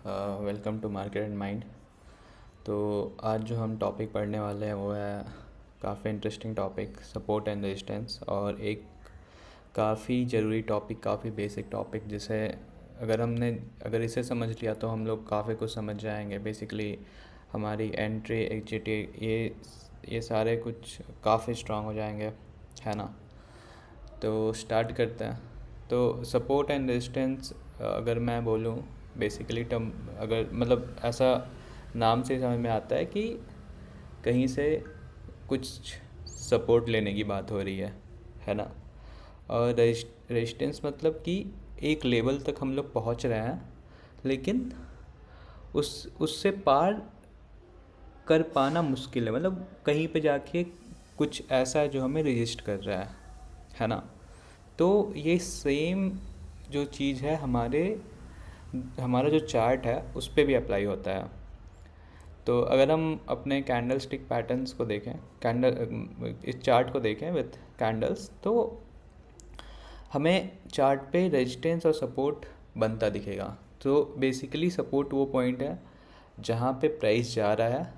Welcome to market and mind. तो आज जो हम टॉपिक पढ़ने वाले हैं वो है काफ़ी interesting topic, support and resistance. और एक काफ़ी ज़रूरी टॉपिक, काफ़ी बेसिक टॉपिक, जिसे अगर इसे समझ लिया तो हम लोग काफ़ी कुछ समझ जाएंगे। बेसिकली हमारी एंट्री एग्जिट ये सारे कुछ काफ़ी स्ट्रांग हो जाएंगे, है ना। तो स्टार्ट करते हैं। तो सपोर्ट एंड रेजिस्टेंस अगर मैं बोलूँ, बेसिकली टर्म, अगर मतलब ऐसा नाम से समझ में आता है कि कहीं से कुछ सपोर्ट लेने की बात हो रही है ना। और रेजिस्टेंस मतलब कि एक लेवल तक हम लोग पहुंच रहे हैं, लेकिन उससे पार कर पाना मुश्किल है। मतलब कहीं पे जाके कुछ ऐसा है जो हमें रेजिस्ट कर रहा है ना। तो ये सेम जो चीज़ है हमारा जो चार्ट है उस पर भी अप्लाई होता है। तो अगर हम अपने कैंडल स्टिक पैटर्न्स को देखें, इस चार्ट को देखें विथ कैंडल्स, तो हमें चार्ट पे रेजिस्टेंस और सपोर्ट बनता दिखेगा। तो बेसिकली सपोर्ट वो पॉइंट है जहाँ पे प्राइस जा रहा है,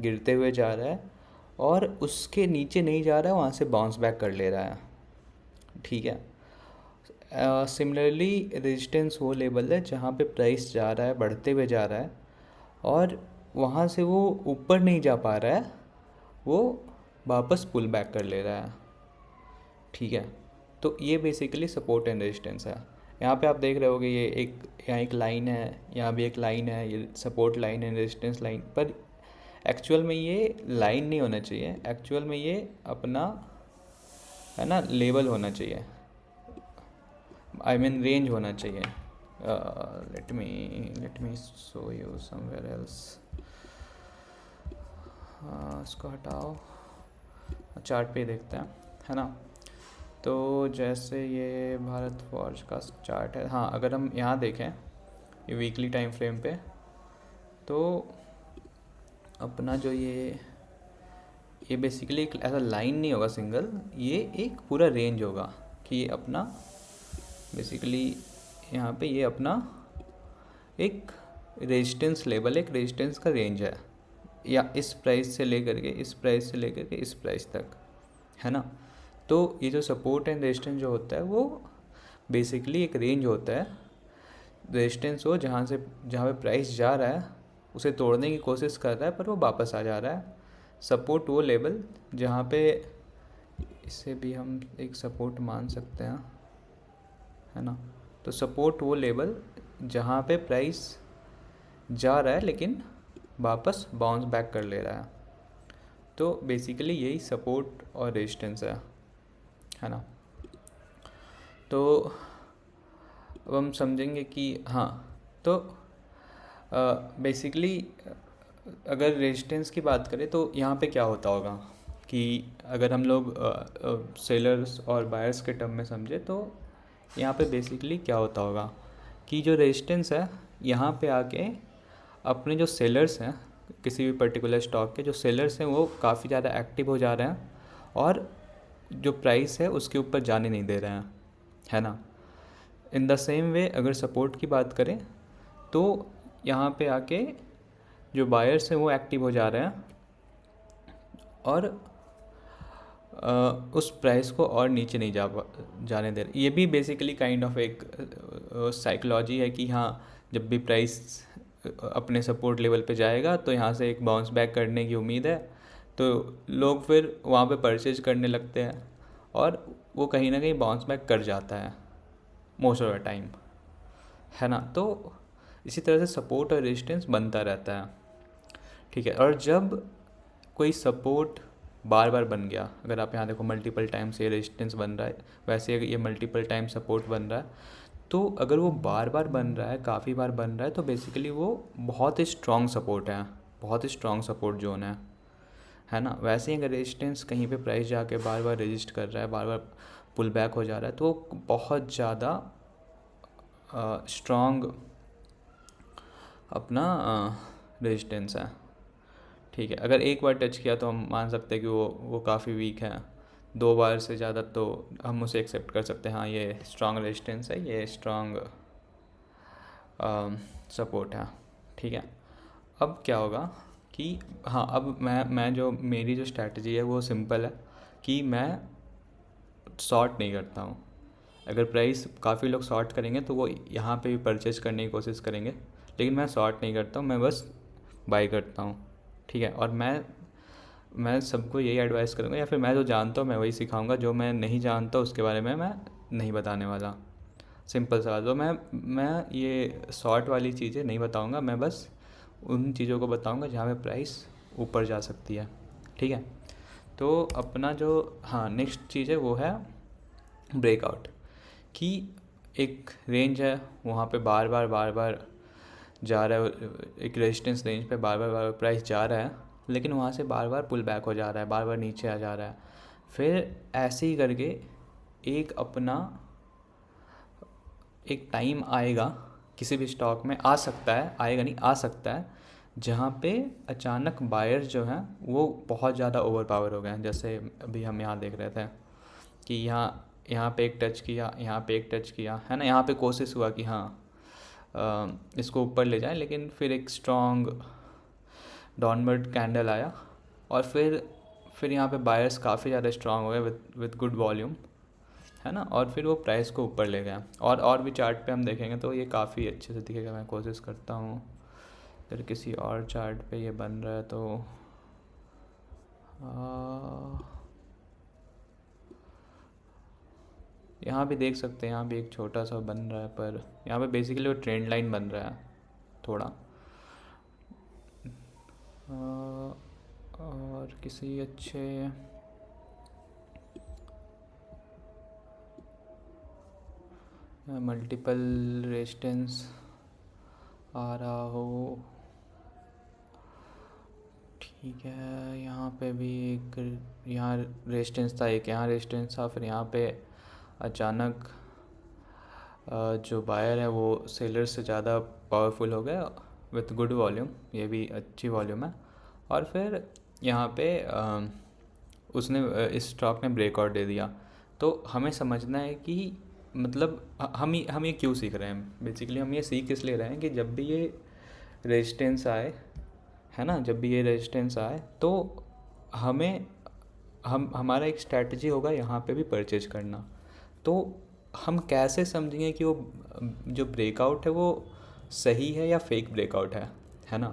गिरते हुए जा रहा है, और उसके नीचे नहीं जा रहा है, वहाँ से बाउंस बैक कर ले रहा है, ठीक है। सिमिलरली रेजिस्टेंस वो लेवल है जहाँ पे प्राइस जा रहा है, बढ़ते हुए जा रहा है, और वहाँ से वो ऊपर नहीं जा पा रहा है, वो वापस पुल बैक कर ले रहा है, ठीक है। तो ये बेसिकली सपोर्ट एंड रेजिस्टेंस है। यहाँ पे आप देख रहे होगे यहाँ एक लाइन है, यहाँ भी एक लाइन है, ये सपोर्ट लाइन है, रेजिस्टेंस लाइन। पर एक्चुअल में ये लाइन नहीं होना चाहिए, एक्चुअल में ये अपना, है ना, लेवल होना चाहिए, आई मीन रेंज होना चाहिए। Let me show you somewhere else. इसको हटाओ, चार्ट पे देखते हैं, है ना। तो जैसे ये भारत फॉर्ज का चार्ट है, हाँ, अगर हम यहाँ देखें ये वीकली टाइम फ्रेम पे, तो अपना जो ये बेसिकली एक ऐसा लाइन नहीं होगा सिंगल, ये एक पूरा रेंज होगा कि अपना बेसिकली यहाँ पे ये अपना एक रेजिस्टेंस लेवल, एक रेजिस्टेंस का रेंज है, या इस प्राइस से लेकर के इस प्राइस से लेकर के इस प्राइस तक, है ना। तो ये जो सपोर्ट एंड रेजिस्टेंस जो होता है वो बेसिकली एक रेंज होता है। रेजिस्टेंस वो जहाँ पे प्राइस जा रहा है उसे तोड़ने की कोशिश कर रहा है, पर वो वापस आ जा रहा है। सपोर्ट वो लेवल जहाँ पे, इसे भी हम एक सपोर्ट मान सकते हैं, है ना। तो सपोर्ट वो लेवल जहाँ पे प्राइस जा रहा है लेकिन वापस बाउंस बैक कर ले रहा है। तो बेसिकली यही सपोर्ट और रेजिस्टेंस है ना। तो अब हम समझेंगे कि हाँ, तो बेसिकली अगर रेजिस्टेंस की बात करें तो यहाँ पे क्या होता होगा कि अगर हम लोग सेलर्स और बायर्स के टर्म में समझे, तो यहाँ पे बेसिकली क्या होता होगा कि जो रेजिस्टेंस है यहाँ पे आके अपने जो सेलर्स हैं, किसी भी पर्टिकुलर स्टॉक के जो सेलर्स हैं वो काफ़ी ज़्यादा एक्टिव हो जा रहे हैं, और जो प्राइस है उसके ऊपर जाने नहीं दे रहे हैं, है ना। इन द सेम वे अगर सपोर्ट की बात करें तो यहाँ पे आके जो बायर्स हैं वो एक्टिव हो जा रहे हैं, और उस प्राइस को और नीचे नहीं जाने दे रहे। ये भी बेसिकली काइंड ऑफ एक साइकोलॉजी है कि हाँ, जब भी प्राइस अपने सपोर्ट लेवल पे जाएगा तो यहाँ से एक बाउंस बैक करने की उम्मीद है, तो लोग फिर वहाँ पे परचेज करने लगते हैं, और वो कहीं ना कहीं बाउंस बैक कर जाता है मोस्ट ऑफ द टाइम, है ना। तो इसी तरह से सपोर्ट और रेजिस्टेंस बनता रहता है, ठीक है। और जब कोई सपोर्ट बार बार बन गया, अगर आप यहाँ देखो मल्टीपल टाइम्स ये रेजिस्टेंस बन रहा है, वैसे ये मल्टीपल टाइम सपोर्ट बन रहा है, तो अगर वो बार बार बन रहा है, काफ़ी बार बन रहा है, तो बेसिकली वो बहुत ही स्ट्रॉन्ग सपोर्ट है, बहुत ही स्ट्रॉन्ग सपोर्ट जोन है ना। वैसे ही अगर रेजिस्टेंस कहीं पे प्राइस जाके बार बार रेजिस्ट कर रहा है, बार बार पुल बैक हो जा रहा है, तो बहुत ज़्यादा स्ट्रॉन्ग अपना रेजिस्टेंस है, ठीक है। अगर एक बार टच किया तो हम मान सकते हैं कि वो काफ़ी वीक है। दो बार से ज़्यादा तो हम उसे एक्सेप्ट कर सकते हैं, हाँ ये स्ट्रॉन्ग रेजिस्टेंस है, ये स्ट्रॉन्ग सपोर्ट है, ठीक है। अब क्या होगा कि हाँ, अब मैं जो मेरी जो स्ट्रैटेजी है वो सिंपल है कि मैं शॉर्ट नहीं करता हूँ। अगर प्राइस काफ़ी लोग शॉर्ट करेंगे तो वो यहाँ पे भी परचेज करने की कोशिश करेंगे, लेकिन मैं शॉर्ट नहीं करता हूँ, मैं बस बाई करता हूँ। ठीक है। और मैं सबको यही एडवाइस करूँगा, या फिर मैं जो जानता हूँ मैं वही सिखाऊंगा, जो मैं नहीं जानता उसके बारे में मैं नहीं बताने वाला। सिंपल सा। तो मैं ये शॉर्ट वाली चीज़ें नहीं बताऊंगा, मैं बस उन चीज़ों को बताऊंगा जहाँ पे प्राइस ऊपर जा सकती है। ठीक है। तो अपना जो हाँ नेक्स्ट चीज़ है वो है ब्रेकआउट, कि एक रेंज है वहाँ पे बार बार जा रहा है, एक रेजिस्टेंस रेंज पे बार बार प्राइस जा रहा है, लेकिन वहाँ से बार बार पुल बैक हो जा रहा है, बार बार नीचे आ जा रहा है। फिर ऐसे ही करके एक अपना एक टाइम आएगा, किसी भी स्टॉक में आ सकता है, आएगा नहीं, आ सकता है, जहाँ पे अचानक बायर्स जो हैं वो बहुत ज़्यादा ओवर पावर हो गए हैं। जैसे अभी हम यहाँ देख रहे थे कि यहाँ यहाँ पे एक टच किया, यहाँ पे एक टच किया, है ना, यहाँ पे कोशिश हुआ कि हाँ इसको ऊपर ले जाएं, लेकिन फिर एक स्ट्रॉन्ग डाउनवर्ड कैंडल आया, और फिर यहाँ पे बायर्स काफ़ी ज़्यादा स्ट्रॉन्ग हो गए विद गुड वॉल्यूम, है ना, और फिर वो प्राइस को ऊपर ले गया। और भी चार्ट पे हम देखेंगे तो ये काफ़ी अच्छे से दिखेगा। मैं कोशिश करता हूँ अगर किसी और चार्ट पे ये बन रहा है तो यहाँ भी देख सकते हैं, यहाँ भी एक छोटा सा बन रहा है, पर यहाँ पे बेसिकली वो ट्रेंड लाइन बन रहा है थोड़ा। और किसी अच्छे मल्टीपल रेजिस्टेंस आ रहा हो, ठीक है। यहाँ पे भी एक, यहाँ रेजिस्टेंस था, एक यहाँ रेजिस्टेंस था, फिर यहाँ पे अचानक जो बायर है वो सेलर से ज़्यादा पावरफुल हो गया विथ गुड वॉल्यूम, ये भी अच्छी वॉल्यूम है। और फिर यहाँ पे उसने इस स्टॉक ने ब्रेकआउट दे दिया। तो हमें समझना है कि मतलब हम ये क्यों सीख रहे हैं। बेसिकली हम ये सीख इसलिए रहे हैं कि जब भी ये रेजिस्टेंस आए, है ना, जब भी ये रेजिस्टेंस आए तो हम हमारा एक स्ट्रैटेजी होगा यहाँ पे भी परचेज करना। तो हम कैसे समझेंगे कि वो जो ब्रेकआउट है वो सही है या फेक ब्रेकआउट है ना।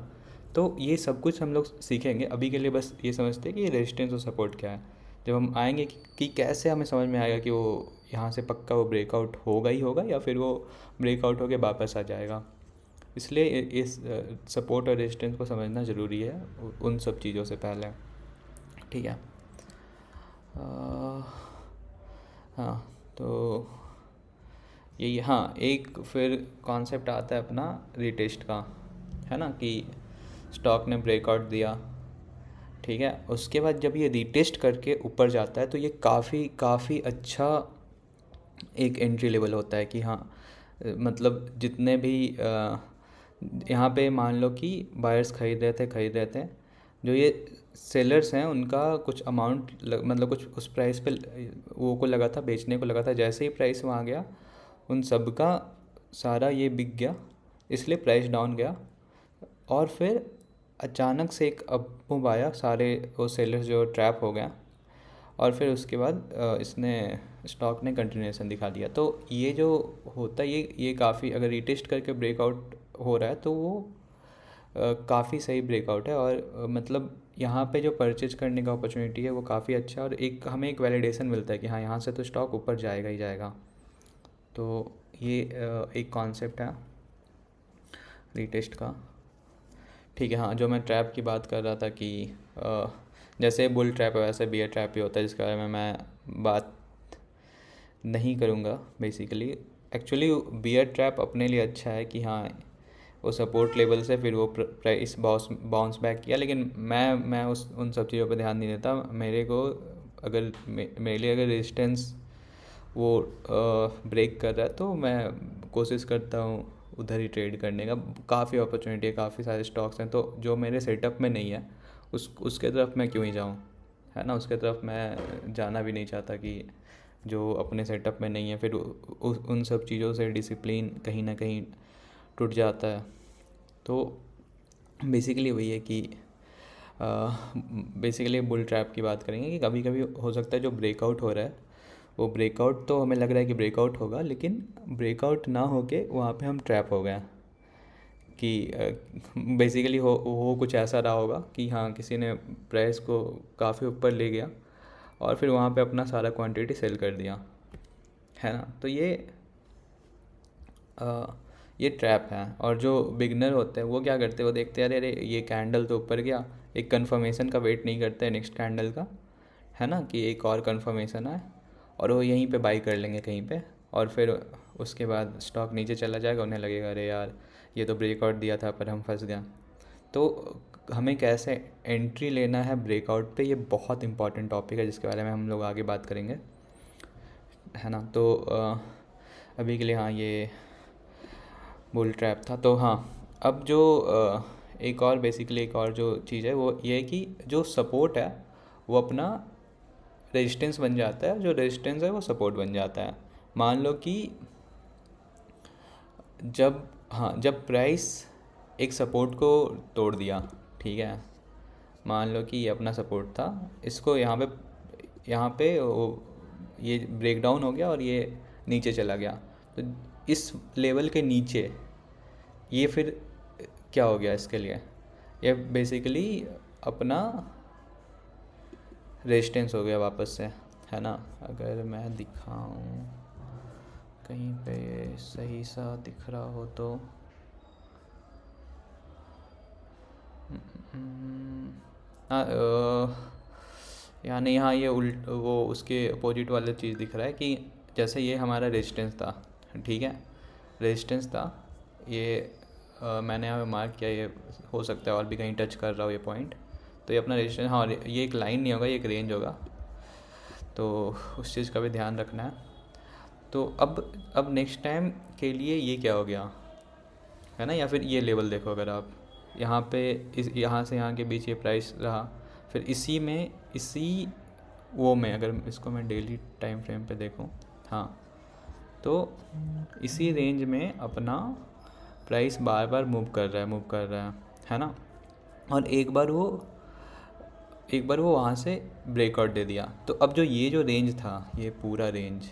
तो ये सब कुछ हम लोग सीखेंगे। अभी के लिए बस ये समझते हैं कि ये रेजिस्टेंस और सपोर्ट क्या है। जब हम आएंगे कि कैसे हमें समझ में आएगा कि वो यहाँ से पक्का वो ब्रेकआउट होगा ही होगा, या फिर वो ब्रेकआउट होके वापस आ जाएगा। इसलिए इस सपोर्ट और रेजिस्टेंस को समझना ज़रूरी है उन सब चीज़ों से पहले। ठीक है। हाँ, तो यही। हाँ, एक फिर कॉन्सेप्ट आता है अपना रीटेस्ट का, है ना, कि स्टॉक ने ब्रेकआउट दिया, ठीक है, उसके बाद जब ये रीटेस्ट करके ऊपर जाता है तो ये काफ़ी अच्छा एक एंट्री लेवल होता है कि हाँ मतलब जितने भी यहाँ पे मान लो कि बायर्स खरीद रहे थे, जो ये सेलर्स हैं उनका कुछ अमाउंट मतलब कुछ उस प्राइस पे वो को लगा था, बेचने को लगा था। जैसे ही प्राइस वहाँ गया उन सब का सारा ये बिक गया, इसलिए प्राइस डाउन गया। और फिर अचानक से एक अप मूव आया, सारे वो सेलर्स जो ट्रैप हो गया, और फिर उसके बाद इसने स्टॉक ने कंटिन्यूएशन दिखा दिया। तो ये जो होता है ये काफ़ी, अगर रीटेस्ट करके ब्रेकआउट हो रहा है तो वो काफ़ी सही ब्रेकआउट है। और मतलब यहाँ पे जो परचेज करने का अपॉर्चुनिटी है वो काफ़ी अच्छा है, और एक हमें एक वैलिडेशन मिलता है कि हाँ यहाँ से तो स्टॉक ऊपर जाएगा ही जाएगा। तो ये एक कॉन्सेप्ट है रीटेस्ट का। ठीक है। हाँ, जो मैं ट्रैप की बात कर रहा था कि जैसे बुल ट्रैप है वैसे बियर ट्रैप भी होता है, जिसके बारे में मैं बात नहीं करूँगा बेसिकली। एक्चुअली बियर ट्रैप अपने लिए अच्छा है कि हाँ वो सपोर्ट लेवल से फिर वो प्राइस बाउंस बैक किया, लेकिन मैं उन सब चीज़ों पर ध्यान नहीं देता। मेरे को अगर मेरे लिए अगर रेजिस्टेंस वो ब्रेक कर रहा है तो मैं कोशिश करता हूँ उधर ही ट्रेड करने का। काफ़ी अपॉर्चुनिटी है, काफ़ी सारे स्टॉक्स हैं, तो जो मेरे सेटअप में नहीं है उसके तरफ मैं क्यों ही जाऊँ, है ना। उसके तरफ मैं जाना भी नहीं चाहता कि जो अपने सेटअप में नहीं है, फिर उन सब चीज़ों से डिसिप्लिन कहीं ना कहीं टूट जाता है। तो बेसिकली वही है कि बेसिकली बुल ट्रैप की बात करेंगे कि कभी कभी हो सकता है जो ब्रेकआउट हो रहा है वो ब्रेकआउट तो हमें लग रहा है कि ब्रेकआउट होगा, लेकिन ब्रेकआउट ना होके वहाँ पे हम ट्रैप हो गए हैं। कि बेसिकली हो कुछ ऐसा रहा होगा कि हाँ किसी ने प्राइस को काफ़ी ऊपर ले गया और फिर वहाँ पे अपना सारा क्वांटिटी सेल कर दिया, है ना। तो ये ट्रैप है। और जो बिगनर होते हैं वो क्या करते हैं, वो देखते हैं अरे ये कैंडल तो ऊपर गया, एक कंफर्मेशन का वेट नहीं करते हैं नेक्स्ट कैंडल का, है ना, कि एक और कंफर्मेशन आए और वो यहीं पे बाई कर लेंगे कहीं पे, और फिर उसके बाद स्टॉक नीचे चला जाएगा, उन्हें लगेगा अरे यार ये तो ब्रेकआउट दिया था पर हम फंस गए। तो हमें कैसे एंट्री लेना है ब्रेकआउट पे, ये बहुत इंपॉर्टेंट टॉपिक है जिसके बारे में हम लोग आगे बात करेंगे, है ना। तो अभी के लिए हाँ ये बुल ट्रैप था। तो हाँ अब जो एक और बेसिकली एक और जो चीज़ है वो ये है कि जो सपोर्ट है वो अपना रेजिस्टेंस बन जाता है, जो रेजिस्टेंस है वो सपोर्ट बन जाता है। मान लो कि जब प्राइस एक सपोर्ट को तोड़ दिया, ठीक है, मान लो कि ये अपना सपोर्ट था, इसको यहाँ पे ये ब्रेक डाउन हो गया और ये नीचे चला गया। तो इस लेवल के नीचे ये फिर क्या हो गया इसके लिए, ये बेसिकली अपना रेजिस्टेंस हो गया वापस से, है ना। अगर मैं दिखाऊं कहीं पे सही सा दिख रहा हो तो हाँ यानी यहाँ ये उल्ट वो उसके अपोजिट वाला चीज़ दिख रहा है कि जैसे ये हमारा रेजिस्टेंस था, ठीक है, रेजिस्टेंस था ये मैंने यहाँ पे मार्क किया, ये हो सकता है और भी कहीं टच कर रहा हो ये पॉइंट। तो ये अपना रेजिस्टेंस, हाँ ये एक लाइन नहीं होगा, ये एक रेंज होगा, तो उस चीज़ का भी ध्यान रखना है। तो अब नेक्स्ट टाइम के लिए ये क्या हो गया, है ना, या फिर ये लेवल देखो, अगर आप यहाँ पे यहाँ से यहाँ के बीच ये प्राइस रहा, फिर इसी वो में अगर इसको मैं डेली टाइम फ्रेम पे देखूँ, हाँ, तो इसी रेंज में अपना प्राइस बार बार मूव कर रहा है ना। और एक बार वो वहाँ से ब्रेकआउट दे दिया। तो अब जो रेंज था, ये पूरा रेंज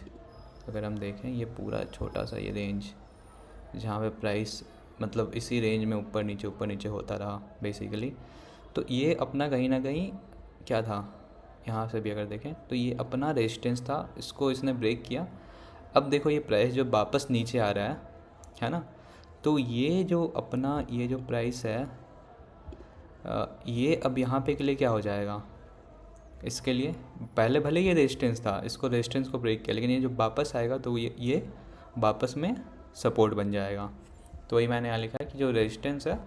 अगर हम देखें, ये पूरा छोटा सा ये रेंज जहाँ पे प्राइस मतलब इसी रेंज में ऊपर नीचे होता रहा बेसिकली, तो ये अपना कहीं ना कहीं क्या था, यहाँ से भी अगर देखें तो ये अपना रेजिस्टेंस था, इसको इसने ब्रेक किया। अब देखो ये प्राइस जो वापस नीचे आ रहा है ना, तो ये जो प्राइस है ये अब यहाँ पे के लिए क्या हो जाएगा, इसके लिए पहले भले ये रेजिस्टेंस था, इसको रेजिस्टेंस को ब्रेक किया, लेकिन ये जब वापस आएगा तो ये वापस में सपोर्ट बन जाएगा। तो वही मैंने यहाँ लिखा है कि जो रेजिस्टेंस है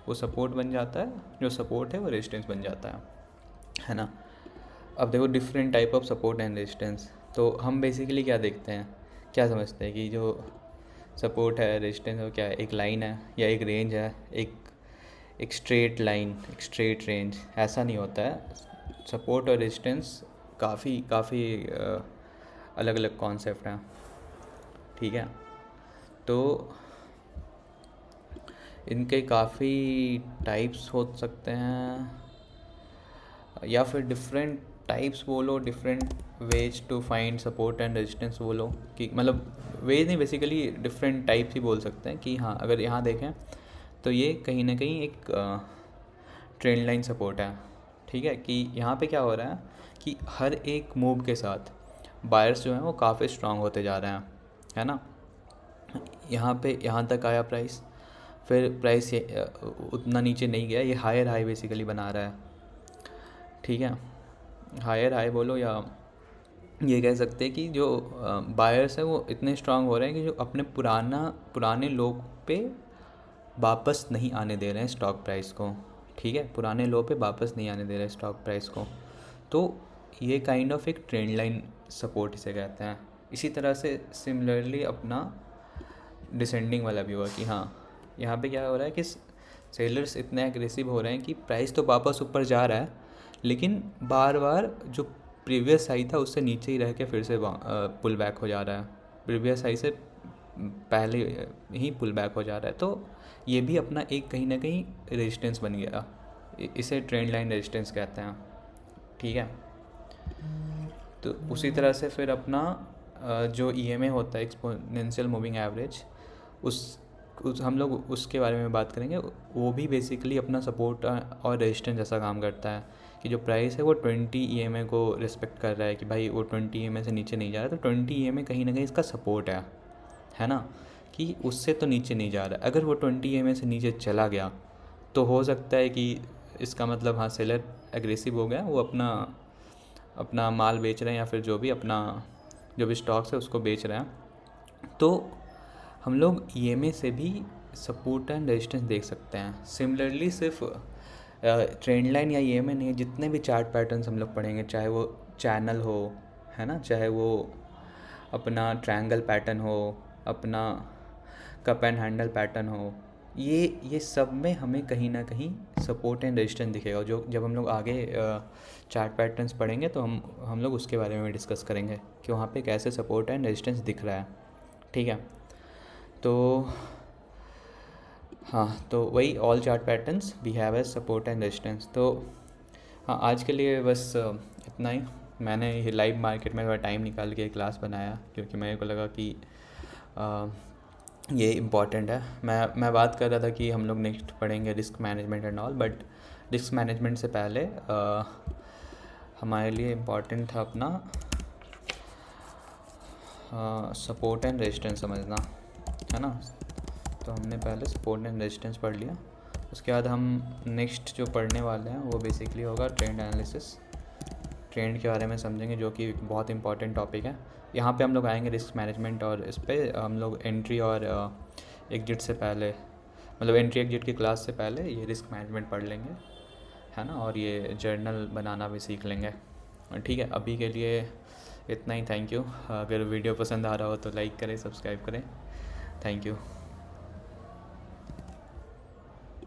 वो सपोर्ट बन जाता है, जो सपोर्ट है वो रेजिस्टेंस बन जाता है ना। अब देखो different type of support and resistance, तो हम बेसिकली क्या देखते हैं, क्या समझते हैं कि जो सपोर्ट है रेजिस्टेंस है वो क्या है, एक लाइन है या एक रेंज है, एक स्ट्रेट लाइन, एक स्ट्रेट रेंज, ऐसा नहीं होता है। सपोर्ट और रेजिस्टेंस काफ़ी अलग अलग कॉन्सेप्ट हैं, ठीक है। तो इनके काफ़ी टाइप्स हो सकते हैं, या फिर डिफरेंट टाइप्स बोलो, different ways to find support and resistance बोलो, कि मतलब वेज नहीं, बेसिकली डिफरेंट टाइप्स ही बोल सकते हैं। कि हाँ अगर यहाँ देखें तो ये कहीं ना कहीं एक ट्रेंड लाइन सपोर्ट है, ठीक है। कि यहाँ पे क्या हो रहा है कि हर एक मूव के साथ बायर्स जो हैं वो काफ़ी स्ट्रांग होते जा रहे हैं, है ना। यहाँ तक आया प्राइस, फिर प्राइस उतना नीचे नहीं गया, ये हायर हाई बेसिकली बना रहा है, ठीक है। हायर हाई बोलो, या ये कह सकते हैं कि जो बायर्स है वो इतने स्ट्रांग हो रहे हैं कि जो अपने पुराने लो पे वापस नहीं आने दे रहे हैं स्टॉक प्राइस को, ठीक है, पुराने लो पे वापस नहीं आने दे रहे हैं स्टॉक प्राइस को। तो ये काइंड ऑफ एक ट्रेंड लाइन सपोर्ट इसे कहते हैं। इसी तरह से सिमिलरली अपना डिसेंडिंग वाला भी हुआ कि हाँ यहाँ पे क्या हो रहा है कि सेलर्स इतने एग्रेसिव हो रहे हैं कि प्राइस तो वापस ऊपर जा रहा है, लेकिन बार बार जो प्रीवियस हाई था उससे नीचे ही रह के फिर से पुल बैक हो जा रहा है, प्रीवियस हाई से पहले ही पुल बैक हो जा रहा है, तो ये भी अपना एक कहीं ना कहीं रेजिस्टेंस बन गया। इसे ट्रेंड लाइन रेजिस्टेंस कहते हैं, ठीक है। तो उसी तरह से फिर अपना जो ईएमए होता है, एक्सपोनेंशियल मूविंग एवरेज, उस हम लोग उसके बारे में बात करेंगे। वो भी बेसिकली अपना सपोर्ट और रेजिस्टेंस जैसा काम करता है कि जो प्राइस है वो 20 ईएमए को रिस्पेक्ट कर रहा है कि भाई वो 20 ईएमए से नीचे नहीं जा रहा, तो 20 ईएमए कहीं ना कहीं इसका सपोर्ट है ना, कि उससे तो नीचे नहीं जा रहा। अगर वो 20 ईएमए से नीचे चला गया तो हो सकता है कि इसका मतलब हाँ सेलर एग्रेसिव हो गया, वो अपना माल बेच रहे हैं या फिर जो भी स्टॉक्स है उसको बेच रहे हैं। तो हम लोग ईएमए से भी सपोर्ट एंड रेजिस्टेंस देख सकते हैं। सिमिलरली सिर्फ ट्रेंड लाइन या ईएमए नहीं, जितने भी चार्ट पैटर्न्स हम लोग पढ़ेंगे, चाहे वो चैनल हो, है ना, चाहे वो अपना ट्रायंगल पैटर्न हो, अपना कप एंड हैंडल पैटर्न हो, ये सब में हमें कहीं ना कहीं सपोर्ट एंड रेजिस्टेंस दिखेगा। जो जब हम लोग आगे चार्ट पैटर्न्स पढ़ेंगे तो हम लोग उसके बारे में डिस्कस करेंगे कि वहाँ पे कैसे सपोर्ट एंड रेजिस्टेंस दिख रहा है, ठीक है। तो हाँ, तो वही all chart patterns we have as support and resistance. तो हाँ, आज के लिए बस इतना ही। मैंने ये लाइव मार्केट में थोड़ा टाइम निकाल के क्लास बनाया क्योंकि मेरे को लगा कि ये इम्पॉर्टेंट है। मैं बात कर रहा था कि हम लोग नेक्स्ट पढ़ेंगे risk management and all, but risk management से पहले हमारे लिए इम्पॉर्टेंट था अपना सपोर्ट एंड रेजिस्टेंस समझना, है ना। तो हमने पहले सपोर्ट एंड रेजिस्टेंस पढ़ लिया। उसके बाद हम नेक्स्ट जो पढ़ने वाले हैं वो बेसिकली होगा ट्रेंड एनालिसिस। ट्रेंड के बारे में समझेंगे, जो कि बहुत इंपॉर्टेंट टॉपिक है। यहाँ पे हम लोग आएंगे रिस्क मैनेजमेंट, और इस पर हम लोग एंट्री और एग्जिट से पहले, मतलब एंट्री एग्जिट की क्लास से पहले ये रिस्क मैनेजमेंट पढ़ लेंगे, है ना, और ये जर्नल बनाना भी सीख लेंगे, ठीक है। अभी के लिए इतना ही। Thank you. अगर वीडियो पसंद आ रहा हो तो लाइक करें, सब्सक्राइब करें। Thank you.